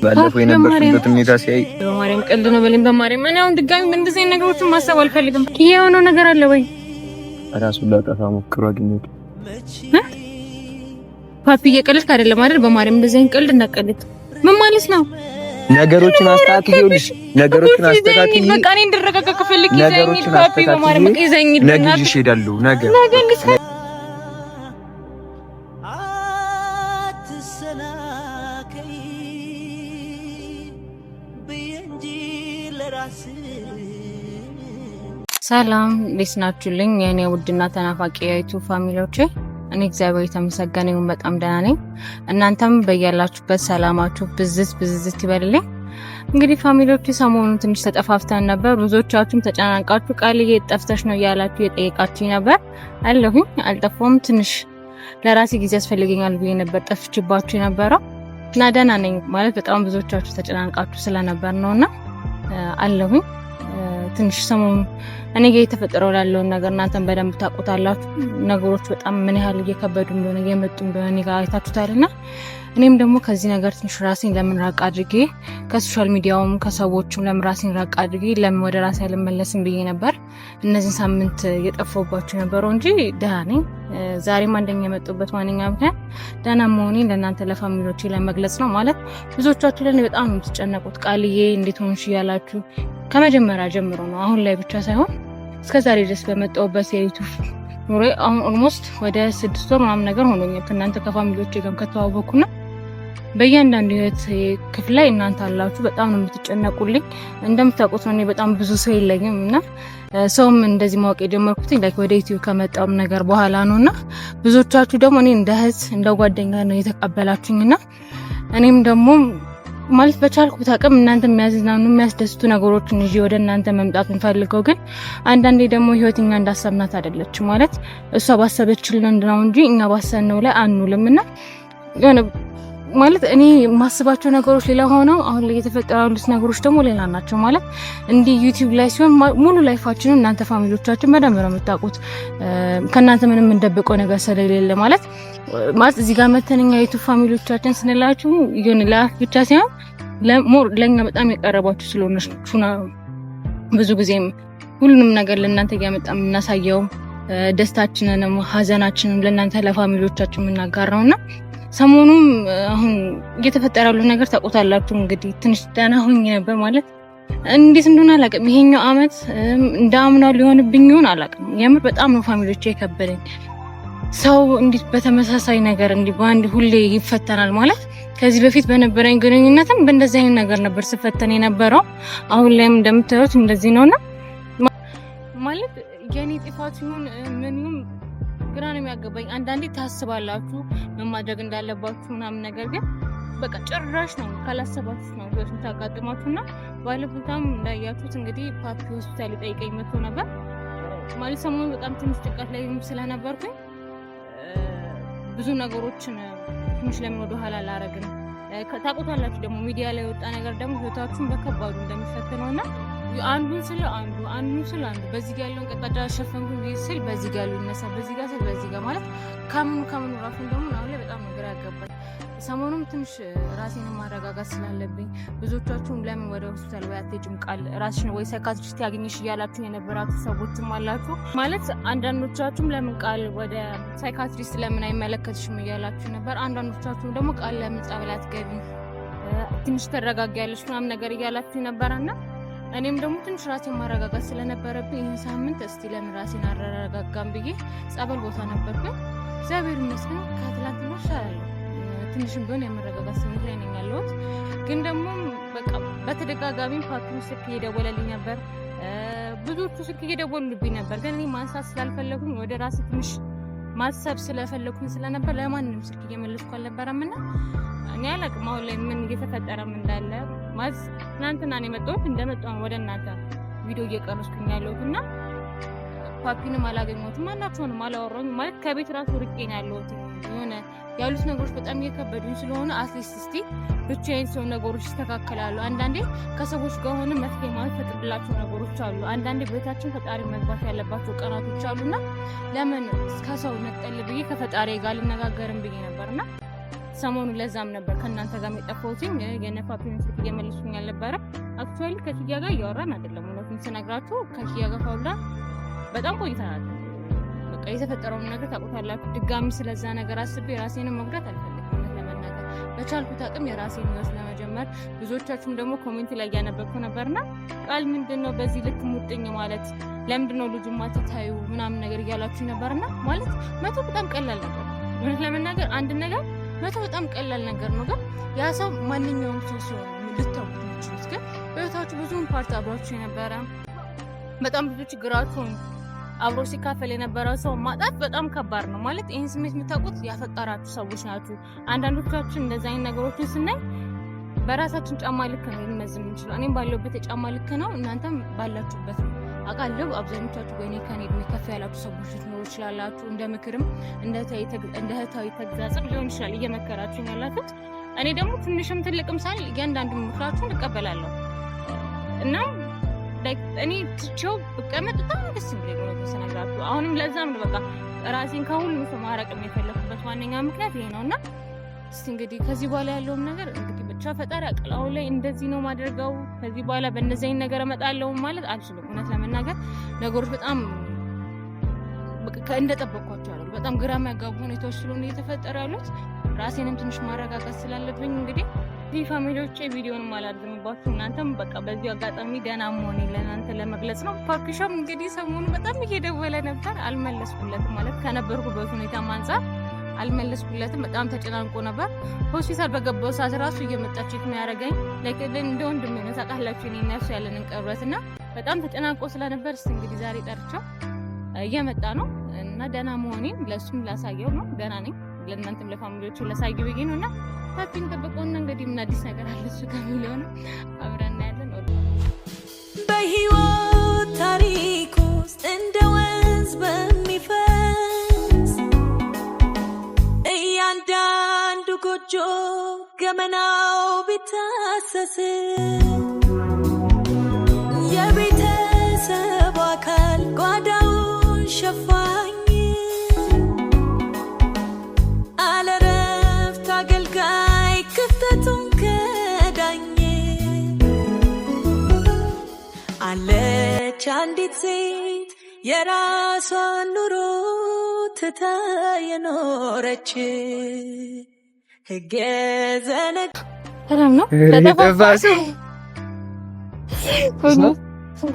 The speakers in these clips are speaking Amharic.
ባለፈው የነበርኩበት ሁኔታ ሲያይ በማርያም ቀልድ ነው በለኝ። በማርያም እኔ አሁን ድጋሚ እንደዚህ ነገሮችን ማሰብ አልፈልግም። የሆነው ነገር አለ ወይ ራሱን ላጠፋ ሞክሮ አግኝቶ ፓፒ እየቀለድክ አይደለም አይደል? በማርያም እንደዚህ አይነት ቀልድ እንዳትቀልድ። ምን ማለት ነው? ነገሮችን አስተካክዬልሽ በቃ እኔ እንድረጋጋ ከፈልክ ይዘኝ ፓፒ በማርያም ይዘኝ ነገ ይዤሽ እሄዳለሁ። ነገ ሰላም እንዴት ናችሁልኝ? የኔ ውድና ተናፋቂ የዩቲዩብ ፋሚሊዎቼ፣ እኔ እግዚአብሔር የተመሰገነ ይሁን በጣም ደህና ነኝ። እናንተም በያላችሁበት ሰላማችሁ ብዝት ይበልልኝ። እንግዲህ ፋሚሊዎቼ ሰሞኑን ትንሽ ተጠፋፍተን ነበር። ብዙዎቻችሁም ተጨናንቃችሁ ቃልዬ ጠፍተሽ ነው እያላችሁ የጠየቃችሁኝ ነበር። አለሁኝ አልጠፋሁም። ትንሽ ለራሴ ጊዜ ያስፈልገኛል ብዬ ነበር ጠፍቼባችሁ የነበረው እና ደህና ነኝ ማለት በጣም ብዙዎቻችሁ ተጨናንቃችሁ ስለነበር ነውና አለሁኝ። ትንሽ ሰሞኑን እኔ ጋር የተፈጠረው ያለውን ነገር እናንተም በደንብ ታውቁታላችሁ። ነገሮች በጣም ምን ያህል እየከበዱ እንደሆነ እየመጡ እንደሆነ እኔ ጋር አይታችሁታልና እኔም ደግሞ ከዚህ ነገር ትንሽ ራሴን ለምን ራቅ አድርጌ ከሶሻል ሚዲያውም ከሰዎችም ለምን ራሴን ራቅ አድርጌ ለምን ወደ ራሴ አልመለስም ብዬ ነበር እነዚህ ሳምንት የጠፋሁባችሁ ነበረው እንጂ ደህና ነኝ። ዛሬም አንደኛ የመጡበት ዋነኛ ምክንያት ደህና መሆኔን ለእናንተ ለፋሚሊዎቼ ለመግለጽ ነው። ማለት ብዙዎቻችሁ ለእኔ በጣም ነው የምትጨነቁት። ቃልዬ እንዴት ሆንሽ እያላችሁ ከመጀመሪያ ጀምሮ ነው፣ አሁን ላይ ብቻ ሳይሆን እስከዛሬ ድረስ በመጣሁበት የዩቲዩብ ኑሮ አሁን ኦልሞስት ወደ 6 ወር ምናምን ነገር ሆኖኛል ከእናንተ ከፋሚሊዎቼ ጋር ከተዋወቅኩና በእያንዳንዱ ህይወት ክፍል ላይ እናንተ አላችሁ። በጣም ነው የምትጨነቁልኝ። እንደምታውቁት ነው እኔ በጣም ብዙ ሰው የለኝም እና ሰውም እንደዚህ ማወቅ የጀመርኩት ላይክ ወደ ዩቲዩብ ከመጣም ነገር በኋላ ነውና ብዙዎቻችሁ ደግሞ እኔ እንደ እህት እንደ ጓደኛ ነው የተቀበላችሁኝና እኔም ደግሞ ማለት በቻልኩት አቅም እናንተ የሚያዝናኑ የሚያስደስቱ ነገሮችን ይዤ ወደ እናንተ መምጣት እንፈልገው። ግን አንዳንዴ ደግሞ ህይወትኛ እንዳሰብናት አይደለች። ማለት እሷ ባሰበችልን ነው እንጂ እኛ ባሰብነው ላይ አንውልምና ማለት እኔ የማስባቸው ነገሮች ሌላ ሆነው አሁን ላይ የተፈጠሩ ያሉት ነገሮች ደግሞ ሌላ ናቸው። ማለት እንዲህ ዩቲዩብ ላይ ሲሆን ሙሉ ላይፋችንን እናንተ ፋሚሊዎቻችን በደንብ ነው የምታውቁት። ከእናንተ ምንም እንደብቀው ነገር ስለሌለ ማለት እዚህ ጋር መተንኛ ዩቲዩብ ፋሚሊዎቻችን ስንላችሁ ይሁን ላፍ ብቻ ሳይሆን ለኛ በጣም የቀረባችሁ ስለሆነች ብዙ ጊዜም ሁሉንም ነገር ለእናንተ እያመጣ የምናሳየው ደስታችንንም ሀዘናችንን ለእናንተ ለፋሚሊዎቻችን የምናጋራውና ሰሞኑን አሁን እየተፈጠረ ያለው ነገር ታውቁታላችሁ። እንግዲህ ትንሽ ደህና ሆኜ ነበር ማለት እንዴት እንደሆነ አላውቅም። ይሄኛው አመት እንደ አምናው ሊሆንብኝ ይሆን አላውቅም። የምር በጣም ነው ፋሚሊዎቼ የከበደኝ። ሰው እንዴት በተመሳሳይ ነገር እንዲህ በአንድ ሁሌ ይፈተናል ማለት ከዚህ በፊት በነበረኝ ግንኙነትም በእንደዚህ አይነት ነገር ነበር ስፈተን የነበረው። አሁን ላይም እንደምታዩት እንደዚህ ነውና ማለት የኔ ጥፋት ይሁን ምን ይሁን ግራ ነው የሚያገባኝ። አንዳንዴ ታስባላችሁ ምን ማድረግ እንዳለባችሁ ምናምን፣ ነገር ግን በቃ ጭራሽ ነው ካላሰባችሁ ነው ታጋጥማችሁና ባለፉታም እንዳያችሁት እንግዲህ ፓፒ ሆስፒታል ጠይቀኝ መጥቶ ነበር ማለት ሰሞኑን በጣም ትንሽ ጭንቀት ላይ ስለነበርኩኝ ብዙ ነገሮችን ትንሽ ለምን ወደ ኋላ አላረግም። ታውቁታላችሁ ደግሞ ሚዲያ ላይ ወጣ ነገር ደግሞ ህይወታችሁን በከባዱ እንደሚፈትነውና አንዱን ስለ አንዱ በዚህ ጋር ያለውን ቀጣጫ ሸፈንኩ ስል በዚህ ጋር ሊነሳ በዚህ ጋር ስል በዚህ ጋር ማለት ከምን ራሱን ደግሞ አሁን ላይ በጣም ነገር ያገባኝ። ሰሞኑን ትንሽ ራሴን ማረጋጋት ስላለብኝ ብዙዎቻችሁም ለምን ወደ ሆስፒታል ወይ አትሄጂም ቃል ራስሽን ወይ ሳይካትሪስት ያገኝሽ እያላችሁ የነበራችሁ ሰዎችም አላችሁ። ማለት አንዳንዶቻችሁም ለምን ቃል ወደ ሳይካትሪስት ለምን አይመለከትሽም እያላችሁ ነበር። አንዳንዶቻችሁም ደግሞ ቃል ለምን ጸበል አትገቢም ትንሽ ተረጋጊያለሽ ምናምን ነገር እያላችሁ ነበርና እኔም ደግሞ ትንሽ ራሴን ማረጋጋት ስለነበረብኝ ይህን ሳምንት እስቲ ለምን ራሴን አረጋጋም ብዬ ጸበል ቦታ ነበርኩኝ። እግዚአብሔር ይመስገን ከትላንትና ይሻላለሁ። ትንሽም ቢሆን የመረጋጋት ስሜት ላይ ነኝ ያለሁት። ግን ደግሞ በቃ በተደጋጋሚ ፓፒው ስልክ እየደወለልኝ ነበር፣ ብዙዎቹ ስልክ እየደወሉልኝ ነበር። ግን እኔ ማንሳት ስላልፈለጉኝ ወደ ራሴ ትንሽ ማሰብ ስለፈለኩኝ ስለነበር ለማንንም ስልክ እየመለስኩ አልነበረምና እኔ አላቅም አሁን ላይ ምን እየተፈጠረም እንዳለ። ማለት ትናንትና ነው የመጣሁት እንደመጣሁ ወደ እናንተ ቪዲዮ እየቀረስኩኝ ያለሁትና ፓፒንም አላገኘሁትም፣ ማናቸውንም አላወራሁም። ማለት ከቤት ራሱ ርቄ ነው ያለሁት። የሆነ ያሉት ነገሮች በጣም እየከበዱኝ ስለሆነ አትሊስት እስቲ ብቻዬን ሰው ነገሮች ይስተካከላሉ። አንዳንዴ ከሰዎች ጋር ሆነ መፍትሄ ማለት ፈጥብላቸው ነገሮች አሉ። አንዳንዴ ቤታችን ፈጣሪ መግባት ያለባቸው ቀናቶች አሉና ለምን ከሰው ነጠል ብዬ ከፈጣሪ ጋር ልነጋገርም ብዬ ነበርና ሰሞኑን ለዛም ነበር ከእናንተ ጋር የጠፋሁት የነፋፒን ስልክ እየመለሱኝ አልነበረ። አክቹዋሊ ከኪያ ጋር እያወራን አይደለም። እውነቱን ስነግራችሁ ከኪያ ጋር ካወራን በጣም ቆይተናል። በቃ የተፈጠረውን ነገር ታውቁታላችሁ። ድጋሚ ስለዛ ነገር አስቤ ራሴንም መጉዳት አልፈልግም። ለመናገር በቻልኩት አቅም የራሴን ህይወት ለመጀመር ብዙዎቻችሁም ደግሞ ኮሜንት ላይ እያነበብኩ ነበርና ቃል ምንድነው በዚህ ልክ ሙጥኝ ማለት ለምንድነው ልጁ ማትታዩ ምናምን ነገር እያላችሁ ነበርና ማለት መቶ በጣም ቀላል ነበር። እውነት ለመናገር አንድ ነገር መቶ በጣም ቀላል ነገር ነው። ግን ያ ሰው ማንኛውም ሰው ሲሆን ልታውቁት ትችሉት። ግን በህይወታችሁ ብዙውን ፓርት አብሯችሁ የነበረ በጣም ብዙ ችግራችሁን አብሮ ሲካፈል የነበረ ሰው ማጣት በጣም ከባድ ነው። ማለት ይህን ስሜት የምታውቁት ያፈቀራችሁ ሰዎች ናችሁ። አንዳንዶቻችን እንደዚህ አይነት ነገሮችን ስናይ በራሳችን ጫማ ልክ ነው ልንመዝን የምንችለው። እኔም ባለሁበት የጫማ ልክ ነው፣ እናንተም ባላችሁበት ነው አውቃለሁ። አብዛኞቻችሁ ወይኔ ከኔ እድሜ ከፍ ያላችሁ ሰዎች ልትኖሩ ይችላላችሁ። እንደ ምክርም እንደ እህታዊ ተግዛጽም ሊሆን ይችላል እየመከራችሁኝ ያላችሁት። እኔ ደግሞ ትንሽም ትልቅም ሳል እያንዳንዱ ምክራችሁን እቀበላለሁ እና እኔ ትቼው ብቀመጥ በጣም ደስ የሚለኝ ነው ተሰናግራችሁ። አሁንም ለዛም ነው በቃ ራሴን ከሁሉም ሰው ማራቅ የፈለኩበት ዋነኛ ምክንያት ይሄ ነውና እስቲ እንግዲህ ከዚህ በኋላ ያለውን ነገር እንግዲህ ብቻ ፈጣሪ ያውቃል። አሁን ላይ እንደዚህ ነው ማድረጋው። ከዚህ በኋላ በእነዚህ አይነት ነገር እመጣለሁ ማለት አልችልም። እውነት ለመናገር ነገሮች በጣም እንደጠበቅኳቸው አይደሉም። በጣም ግራ የሚያጋቡ ሁኔታዎች ስለሆነ እየተፈጠሩ ያሉት ራሴንም ትንሽ ማረጋጋት ስላለብኝ እንግዲህ ይህ ፋሚሊዎቼ ቪዲዮን ማላዝምባችሁ እናንተም በቃ በዚህ አጋጣሚ ደህና መሆኔ ለእናንተ ለመግለጽ ነው። ፓፒሻም እንግዲህ ሰሞኑ በጣም እየደወለ ነበር፣ አልመለስኩለትም ማለት ከነበርኩበት ሁኔታ አንፃር አልመለስኩለትም። በጣም ተጨናንቆ ነበር። ሆስፒታል በገባው ሰዓት ራሱ እየመጣች የሚያደርገኝ ለከለን እንደ ወንድሜ ነው ታውቃላችሁ። እኔ እና እሱ ያለንን ቅርበትና በጣም ተጨናንቆ ስለነበር እስቲ እንግዲህ ዛሬ ጠርቻው እየመጣ ነው እና ደህና መሆኔን ለሱም ላሳየው ነው። ደህና ነኝ፣ ለእናንተም ለፋሚሊዎቹ ላሳየው ብዬ ነውና ታፒን ተበቆና እንግዲህ ምን አዲስ ነገር አለ እሱ ከሚለው ነው አብረን ያለን። በህይወት ታሪክ ውስጥ እንደ ወንዝ በሚፈስ እያንዳንዱ ጎጆ ገመናው ቢታሰስ የቤተሰብ አካል ጓዳውን ሸፋኝ አለረፍት አገልጋይ ክፍተቱን ከዳኝ አለች አንዲት ሴት የራሷን ኑሮ ትታ የኖረች ሕግ የዘነጋ ሰላም ነው ለተፋፋሱ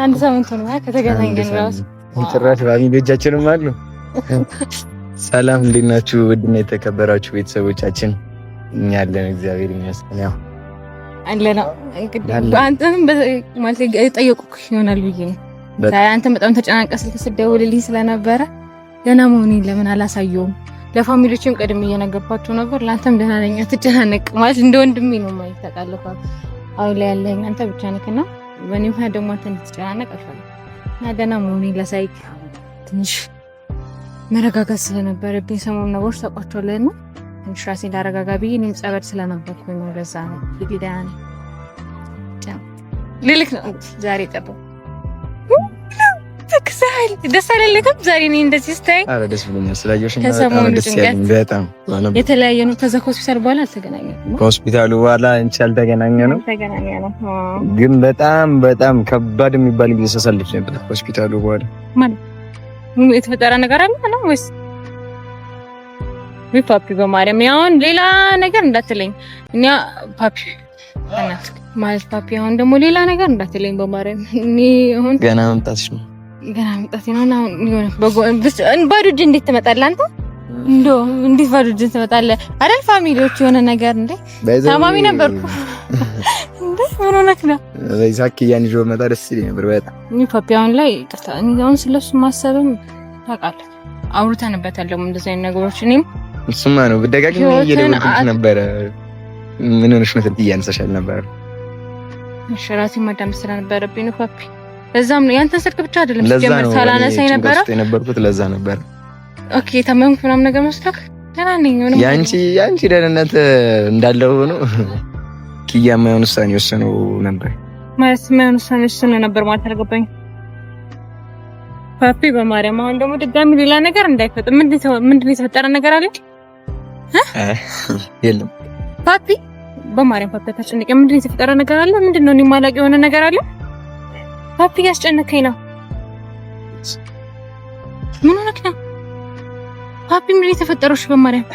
አንድ ሳምንት ነው ከተገናኘን ራሱ ጭራሽ ፋሚሊዎቻችንም አሉ። ሰላም እንዴት ናችሁ? ውድና የተከበራችሁ ቤተሰቦቻችን እኛ አለን እግዚአብሔር ይመስገን። ያው አለና እንግዲህ አንተም ማለት ጠየቁክ ይሆናል ብዬ ነው። አንተም በጣም ተጨናንቀህ ስልክ ስትደውልልኝ ስለነበረ ደህና መሆኔን ለምን አላሳየውም? ለፋሚሊዎችም ቀድሜ እየነገርኳቸው ነበር። ለአንተም ደህና ነኝ አትጨናነቅ ማለት እንደ ወንድሜ ነው ማለት ታውቃለህ። አሁን ላይ ያለኝ አንተ ብቻ ነህና በእኔ ምክንያት ደግሞ አንተ እንድትጨናነቅ አልፈልግም እና ደህና መሆኔን ላሳይክ ትንሽ መረጋጋት ስለነበረብኝ ሰሞኑን ነገሮች ታውቋቸዋለህና ትንሽ ራሴን ላረጋጋ ብዬ እኔም ጸበል ስለነበርኩኝ ነው። ለዛ ነው ይግዳን ልልክ ነው ዛሬ ጠበው ተክሳል ደስ አላለክም? ዛሬ እኔ እንደዚህ ስታይ አረ ደስ ብሎኛል ስላየሽኝ በጣም ደስ ያለኝ በጣም የተለያየ ነው። ከዛ ከሆስፒታል በኋላ አልተገናኘንም። ከሆስፒታሉ በኋላ እንቺ አልተገናኘንም፣ ግን በጣም ከባድ የሚባል ጊዜ ሳሳልፍ ነበር ከሆስፒታሉ በኋላ። ማለት የተፈጠረ ነገር አለ ነው ወይስ ፓፒ በማርያም ያውን ሌላ ነገር እንዳትለኝ እኛ ፓፒ እናት ማለት ፓፒ አሁን ደግሞ ሌላ ነገር እንዳትለኝ በማርያም እኔ አሁን ገና መምጣትሽ ነው እና አሁን ባዶ እጅ እንዴት ትመጣለህ አንተ? እንደው እንዴት ባዶ እጅ ትመጣለህ አይደል? ፋሚሊዎች የሆነ ነገር እንዴ ታማሚ ነበርኩ እንዴ ምን ሆነክ ነው? ዘይሳክ ያንጆ መጣ ደስ ይለኝ ነበር በጣም እኔ ፓፒ አሁን ላይ ቅርታ እኔ አሁን ስለሱ ማሰብም ታውቃለህ አውርተንበታል ደግሞ እንደዚህ አይነት ነገሮች እኔም እሱማ ነው በደጋግሞ እየደወልኩልሽ ነበር። ምን ሆነሽ ነው ትልቅ እያነሳሻል ነበር? እሺ ማዳመጥ ስለነበረብኝ ነው ፓፒ። ለዛም ነው ያንተ ስልክ ብቻ አይደለም ሲጀምር ሳላነሳ የነበረው ለዛ ነበር። ኦኬ ተመንኩ ምናምን ነገር መስታክ ደህና ነኝ ነው ያንቺ ደህንነት እንዳለው ሆኖ ኪያ ማይሆን ውሳኔ ወሰነው ነበር ማለት ማይሆን ውሳኔ ወሰነው ነበር ማለት አልገባኝ ፓፒ በማርያም። አሁን ደግሞ ድጋሚ ሌላ ነገር እንዳይፈጠር ምንድነው የተፈጠረ ነገር አለ? የለም ፓፒ በማርያም ፓፒ ተጨነቀ። ምንድነው የተፈጠረ ነገር አለ? ምንድነው እኔ ማላውቅ የሆነ ነገር አለ? ፓፒ ያስጨነቀኝ ነው። ምን ሆነክ ነው ፓፒ? ምንድነው የተፈጠረው? እሺ በማርያም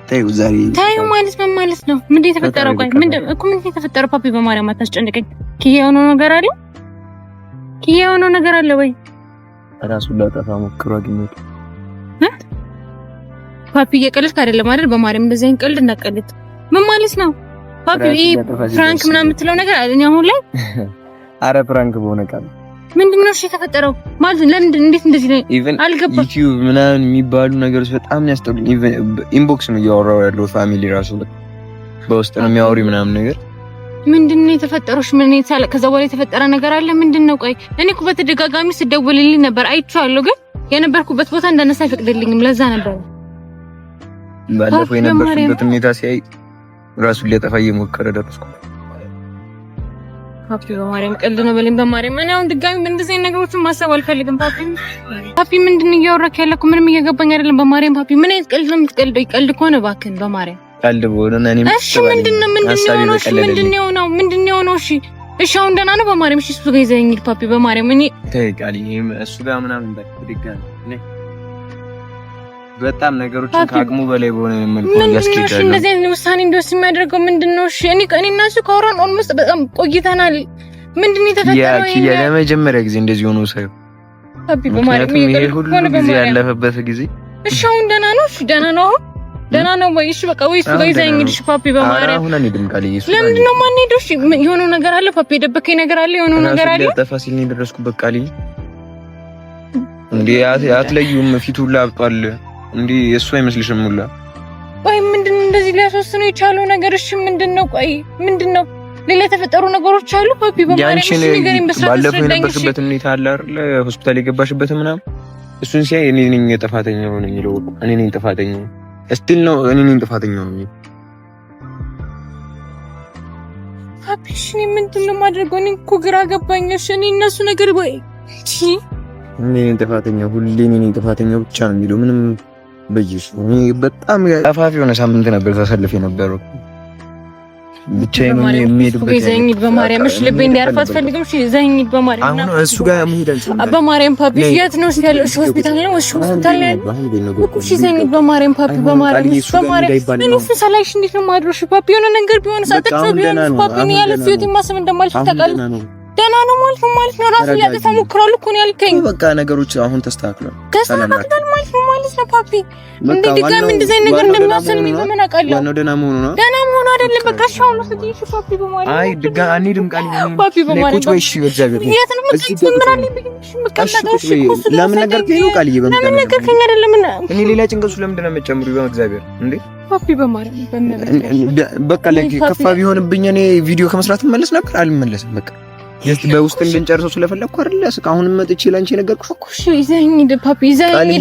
ታዩ ዛሬ ታዩ ማለት ምን ማለት ነው? ምንድነው የተፈጠረው? ቆይ ምንድነው የተፈጠረው? ፓፒ በማርያም አታስጨንቀኝ። ኪያ የሆነው ነገር አለ? ኪያ የሆነው ነገር አለ ወይ? ራሱን ላጠፋ ሞክሮ አግኝቶ ፓፒ እየቀለድክ አይደለም አይደል? በማርያም እንደዚህ አይነት ቀልድ እናቀልድ። ምን ማለት ነው ፓፒ? ፍራንክ ምናምን የምትለው ነገር አለኝ አሁን ላይ። አረ ፍራንክ በሆነ ቃል ምንድነው እሺ የተፈጠረው ማለት ለምን እንዴት እንደዚህ ነው አልገባም። ዩቲዩብ ምናምን የሚባሉ ነገሮች በጣም ያስጠሉኝ። ኢንቦክስ ነው እያወራው ያለው ፋሚሊ ራሱ በውስጥ ነው የሚያወሩ ምናምን ነገር። ምንድነው የተፈጠረው? ምን ይታለ ከዛ በኋላ የተፈጠረ ነገር አለ? ምንድነው? ቆይ እኔ እኮ በተደጋጋሚ ስደውልልኝ ነበር አይቼዋለሁ፣ ግን የነበርኩበት ቦታ እንዳነሳ አይፈቅድልኝም። ለዛ ነበር ባለፈው የነበርኩበት ሁኔታ ሲያይ ራሱን ሊያጠፋ እየሞከረ ደረስኩ። ፓፒ በማርያም ቀልድ ነው በለኝ። በማርያም እኔ አሁን ድጋሚ እንደዚህ ነገሮችን ማሰብ አልፈልግም። ፓፒ ምንድነው እያወራክ ያለኩ? ምንም እየገባኝ አይደለም። በማርያም ፓፒ ምን አይነት ቀልድ ነው የምትቀልደው? ይቀልድ ከሆነ እባክህን በማርያም ቀልድ በሆነ እኔ እሺ ምንድነው የሆነው? እሺ አሁን ደህና ነው በማርያም? እሺ እሱ ጋር ይዘኸኝ ሂድ ፓፒ በማርያም። እኔ ተይቃሊ እሱ ጋር ምናምን በድጋሚ በጣም ነገሮችን ከአቅሙ በላይ በሆነ መልኩ ያስኬዳል። እንደዚህ አይነት ውሳኔ እንደወስድ የሚያደርገው ምንድነው? እሺ እኔ እና እሱ ካወራን ኦልሞስት በጣም ቆይተናል። ምንድነው የተፈጠረው? ያ ለመጀመሪያ ጊዜ እንደዚህ ሆኖ ሳይሆን ፓፒ በማርያም ይሄ ሁሉ ጊዜ ያለፈበት ጊዜ። እሺ አሁን ደህና ነው? እሺ ደህና ነው፣ ደህና ነው ወይ? እሺ በቃ ወይ እሱ ጋር ይዘኸኝ ሂድ። እሺ ፓፒ በማርያም አሁን እኔ ድምቃል ይሱ ለምንድን ነው ማን ሄዶ? እሺ የሆነው ነገር አለ ፓፒ፣ የደበከኝ ነገር አለ፣ የሆነው ነገር አለ። ተፋሲል ነው የደረስኩበት ቃል እንዴ አትለዩም። ፊቱ ሁላ አብጧል እንዴ እሱ አይመስልሽም? ሁላ ቆይ ምንድነው እንደዚህ ሊያስወስነው የቻለው ነገር? እሺ ምንድነው? ቆይ ምንድነው? ሌላ የተፈጠሩ ነገሮች አሉ ፓፒ በማርያም? እሺ ንገሪኝ። ባለፈው የነበርክበት ሁኔታ አለ አይደል? ሆስፒታል የገባሽበት ምናምን እሱን ሲያይ እኔ ነኝ ጥፋተኛው ነኝ የሚለው እኔ ነኝ ጥፋተኛው እስቲል ነው እኔ ነኝ ጥፋተኛው ነኝ ፓፒ። እሺ ምንድነው ማድረገው? እኔ እኮ ግራ ገባኝ። እሺ እኔ እነሱ ነገር ወይ እሺ እኔ ነኝ ጥፋተኛው፣ ሁሌ እኔ ነኝ ጥፋተኛው ብቻ ነው የሚለው ምንም በይሽ እኔ በጣም ጠፋፊ የሆነ ሳምንት ነበር ተሰልፍ የነበረው ብቻዬን የሚሄድበት ይዘኝ በማርያም። እሺ ልቤ እንዲያርፍ አትፈልግም? እሺ ይዘኝ በማርያም። አሁን እሱ ጋር መሄድ በማርያም ፓፒ የት ነው ያለው? እሺ ሆስፒታል ነው? እሺ ሆስፒታል ነው። እሺ ይዘኝ በማርያም ፓፒ በማርያም። በማርያም እኔ እሱ ሰላሽ እንዴት ነው ማድረሽ ፓፒ? የሆነ ነገር ቢሆን ሳትከሰ ቢሆን ፓፒ ነው ያለ ፊት ማሰብ እንደማልሽ ታውቃለህ። ደህና ነው ማለት ነው። ራሱ ሊያጠፋ ሞክሯል እኮ ነው ያልከኝ። በቃ ነገሮች አሁን ተስተካክሏል ማለት ነው ፓፒ። እንዴ ድጋሚ እንደዚህ ነገር እንደሚያሰል ምን አውቃለሁ። ነው ደህና መሆኑ ነው። ደህና መሆኑ አይደለም በቃ ሻው ነው ስትይ ፓፒ በማለት አይ ድጋሚ አንሄድም ቃል ፓፒ በማለት ቁጭ በይ እሺ። በእግዚአብሔር የት ነው የምትመራልኝ? ለምን ነገር ከይው ቃል ለምን ነገር ከኛ አይደለም እና እኔ ሌላ ጭንቀቱ ለምንድን ነው የምትጨምሪው? በእግዚአብሔር እንዴ ፓፒ በማለት በቃ ላይ ከፋ ቢሆንብኝ እኔ ቪዲዮ ከመስራት መለስ ነበር። አልመለስም በቃ በውስጥ እንድንጨርሰው ስለፈለኩ አይደል? እስካሁን መጥቼ ላንቺ ነገርኩሽ እኮ። እሺ ይዘኝ ፓፒ ይዘኝ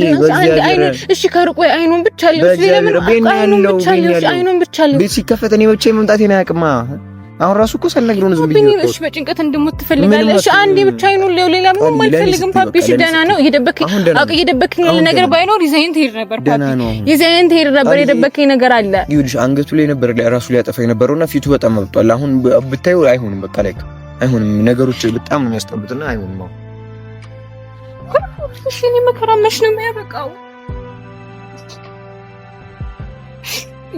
እሺ ከሩቅ ወይ አይኑን ብቻ ለምን አይኑን ብቻ ቤት ሲከፈት እኔ ብቻ መምጣቴን አያውቅማ። አሁን ራሱ እኮ ሳልነግረው ነው ዝም ብዬ ነው። እሺ በጭንቀት እንደሞት ትፈልጋለህ? እሺ አንዴ ብቻ አይኑን ሌላ ምንም አልፈልግም ፓፒ። እሺ ደህና ነው። የደበከኝ ነገር ባይኖር ይዘኝ ትሄድ ነበር ፓፒ። ይዘኝ ትሄድ ነበር። የደበከኝ ነገር አለ። ይኸውልሽ አንገቱ ላይ ነበር ራሱ ሊያጠፋ የነበረውና ፊቱ በጣም አብጧል። አሁን ብታዩ አይሆንም በቃ ላይ አይሆንም። ነገሮች በጣም ነው የሚያስጠሉትና አይሆንም። እሺ እኔ መከራ መች ነው የሚያበቃው?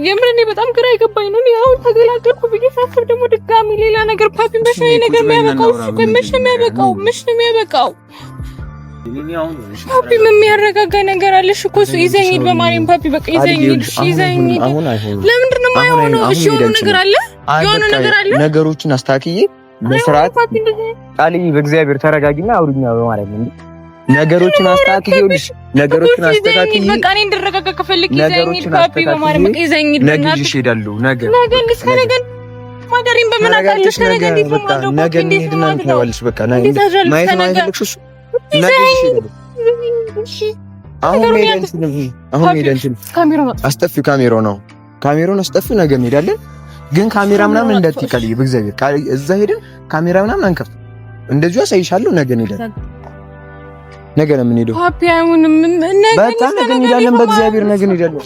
የምር እኔ በጣም ግራ የገባኝ ነው። አሁን ተገላገልኩ ብዬ ሳስብ ደግሞ ድጋሚ ሌላ ነገር ፓፒ መች ነው ነገር የሚያበቃው? መች ነው የሚያበቃው? መች ነው የሚያበቃው? ፓፒ ምን የሚያረጋጋ ነገር አለሽ እኮ? ይዘኝ ሂድ በማርያም ፓፒ በቃ ይዘኝ ሂድ። ይዘኝ ሂድ። ለምንድን ነው የማይሆነው? እሺ የሆነ ነገር አለ፣ የሆነ ነገር አለ። ነገሮችን አስተካክዬ በስርዓት ቃልዬ በእግዚአብሔር ተረጋጊና አውሪኛ በማለት ነው። ነገሮችን አስተካክዬልሽ ነገሮችን አስተካክዬ በቃ እኔ እንድረጋጋ ከፈለክ ይዘኝ ፓፒ በማለት ነው። ይዘኝ ነገ ይሄዳሉ። ነገ ማደሪን በምን አቃልሽ? ነገ እንዴት ነው ማድረግ? ነገ እንሂድና እንተዋልሽ። በቃ ማየት ነው አይፈልግሽ እሱ ነገ ይሄዳሉ። አሁን ሄደን ካሜራውን አስጠፊው ካሜራውን አስጠፊው። ነገ እንሄዳለን ግን ካሜራ ምናምን እንዳትቀልይ በእግዚአብሔር እዛ ሄደን ካሜራ ምናምን አንከፍ። እንደዚሁ አሳይሻለሁ። ነገ እንሄዳለን። ነገ ነው የምንሄደው። ፓፒ አይሆንም። በቃ ነገ እንሄዳለን። በእግዚአብሔር ነገ እንሄዳለን።